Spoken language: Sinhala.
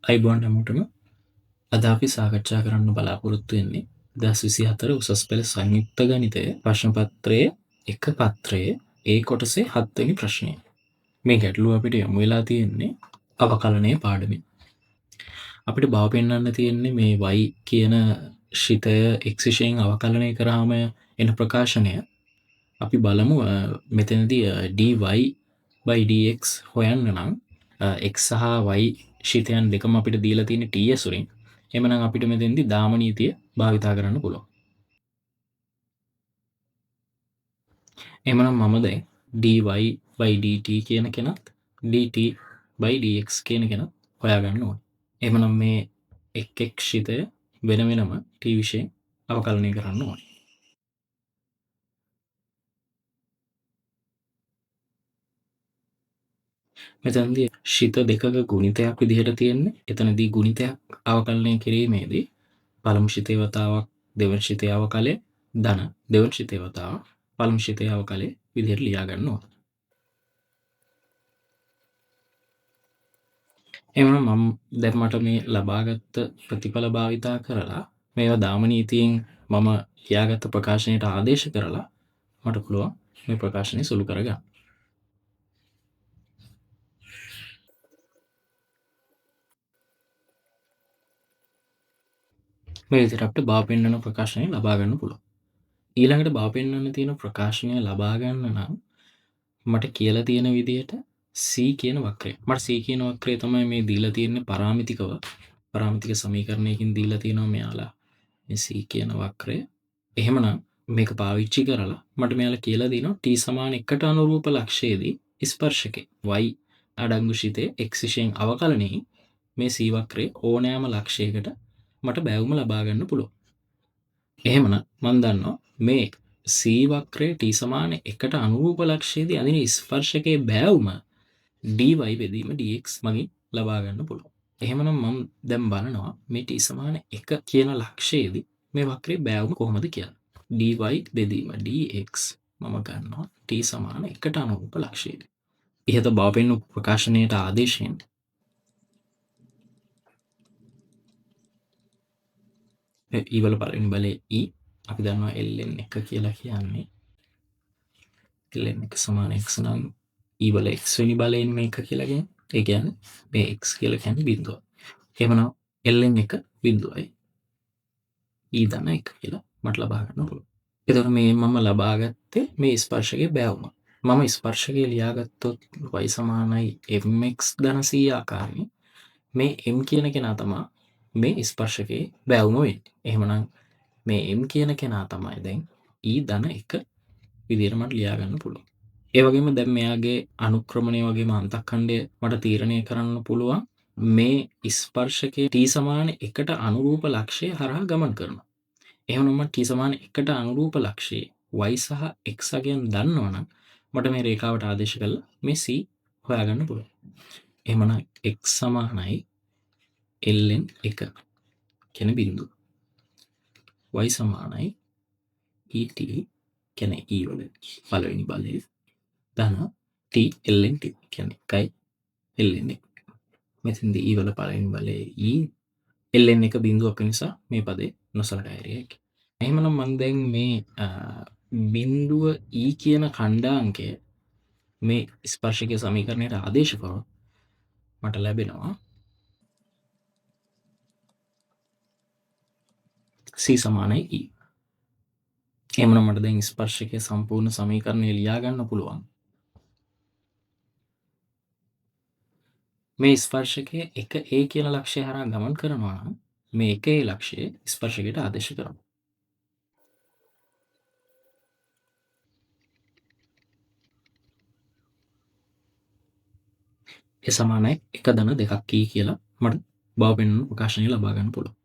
අයිබෝන් හැමෝටම අද අපි සාකච්ඡා කරන්න බලාපොරොත්තු වෙන්නේ 2024 උසස් පෙළ සංයුක්ත ගණිතය ප්‍රශ්න පත්‍රයේ එක පත්‍රයේ ඒ කොටසේ 7 වෙනි ප්‍රශ්නය. මේ ගැටලුව අපිට යොමු වෙලා තියෙන්නේ අවකලනයේ පාඩමින්. අපිට බව පෙන්වන්න තියෙන්නේ මේ y කියන ශිතය x විශයෙන් අවකලනය කරාම එන ප්‍රකාශනය. අපි බලමු මෙතනදී dy/dx හොයන්න නම් x සහ y ශිතයන් දෙකම අපිට දීලා තියෙන t ඇසුරින්. එhmenan අපිට මෙතෙන්දී දාම නීතිය භාවිතා කරන්න පුළුවන්. එhmenan මම දැන් dy/dt කියන කෙනත් dt/dx කියන කෙනත් හොයාගන්න ඕනේ. එhmenan මේ එක් ශිතය වෙන වෙනම t විශයෙන් අවකලනය කරන්න ඕනේ. මෙතනදී ශිත දෙකක ගුණිතයක් විදිහට තියෙන්නේ. එතනදී ගුණිතයක් අවකලනය කිරීමේදී පළමු ශිතේ වතාවක් දෙවන ශිතේ අවකලය ධන දෙවන ශිතේ වතාව පළමු ශිතේ අවකලය විදිහට ලියා ගන්න ඕන. එහෙනම් මම දැන් මට මේ ලබාගත් ප්‍රතිඵල භාවිතා කරලා මේවා දාම නීතියෙන් මම ලියාගත් ප්‍රකාශනයට ආදේශ කරලා මට පුළුවන් මේ ප්‍රකාශනය සුළු කරගන්න. මේ විදිහට අපිට බව පෙන්වන ප්‍රකාශනය ලබා ගන්න පුළුවන්. ඊළඟට බව පෙන්වන්න තියෙන ප්‍රකාශනය ලබා ගන්න නම් මට කියලා තියෙන විදිහට c කියන වක්‍රය. මට c කියන වක්‍රය තමයි මේ දීලා තියෙන්නේ පරාමිතිකව. පරාමිතික සමීකරණයකින් දීලා තියෙනවා මෙයාලා මේ c කියන වක්‍රය. එහෙමනම් මේක පාවිච්චි කරලා මට මෙයාලා කියලා දෙනවා t සමාන 1ට අනුරූප ලක්ෂයේදී ස්පර්ශකේ y අඩංගු ශිතේ x විශයෙන් අවකලනයේ මේ c වක්‍රයේ ඕනෑම ලක්ෂයකට මට බැවුම ලබා ගන්න පුළුවන්. එහෙමනම් මම දන්නවා මේ c වක්‍රයේ t සමාන 1ට අනුරූප ලක්ෂයේදී අදින ස්පර්ශකයේ බැවුම dy බෙදීම dx මගින් ලබා ගන්න පුළුවන්. එහෙමනම් මම දැන් බලනවා මේ t සමාන 1 කියන ලක්ෂයේදී මේ වක්‍රයේ බැවුම කොහොමද කියලා. dy බෙදීම dx මම ගන්නවා t සමාන 1ට අනුරූප ලක්ෂයේදී. ඉහත බව පෙන්වූ ප්‍රකාශනයට ආදේශයෙන් e වල පළවෙනි බලය e අපි දන්නවා ln 1 කියලා කියන්නේ ln 1 සමාන x නම් e වල x වෙනි බලයෙන් මේක කියලා කියන්නේ. ඒ කියන්නේ මේ x කියලා කියන්නේ බිඳුව. එහෙමනම් ln 1 බිඳුවයි e ධන 1 කියලා මට ලබා ගන්න පුළුවන්. එතකොට මේ මම ලබා ගත්තේ මේ ස්පර්ශකයේ බැවුම. මම ස්පර්ශකයේ ලියාගත්තොත් y සමානයි mx ධන c ආකාරයෙන් මේ m කියන කෙනා තමයි මේ ස්පර්ශකයේ බැවුම වෙන්නේ. එහෙමනම් මේ m කියන කෙනා තමයි දැන් e ධන 1 විදිහට මට ලියා ගන්න පුළුවන්. ඒ වගේම දැන් මෙයාගේ අනුක්‍රමණය වගේම අන්තක්ඛණ්ඩය මට තීරණය කරන්න පුළුවන් මේ ස්පර්ශකයේ t සමාන 1ට අනුරූප ලක්ෂය හරහා ගමන් කරනවා. එහෙනම් මම t සමාන 1ට අනුරූප ලක්ෂයේ y සහ x අගයන් දන්නවනම් මට මේ රේඛාවට ආදේශ කරලා මේ c හොයාගන්න පුළුවන්. එහෙමනම් x සමානයි ln 1 කියන බිඳුව. y සමානයි et කියන්නේ e වල පළවෙනි බලය ධන t ln t කියන්නේ 1 ln 1. මෙතනදී e වල පළවෙනි බලය e ln 1 බිඳුවක නිසා මේ පදේ නොසලකා හැරිය හැකියි. එහෙමනම් මම දැන් මේ බිඳුව e කියන ඛණ්ඩාංකය මේ ස්පර්ශකයේ සමීකරණයට ආදේශ කරොත් මට ලැබෙනවා c සමානයි e. එහෙමනම් මට දැන් ස්පර්ශකයේ සම්පූර්ණ සමීකරණය ලියා ගන්න පුළුවන්. මේ ස්පර්ශකයේ 1a කියන ලක්ෂය හරහා ගමන් කරනවා නම් මේ 1a ලක්ෂය ස්පර්ශකයට ආදේශ කරනවා. ඒ සමානයි 1 ධන 2 e කියලා මට බව පෙන්වන ප්‍රකාශනය ලබා ගන්න පුළුවන්.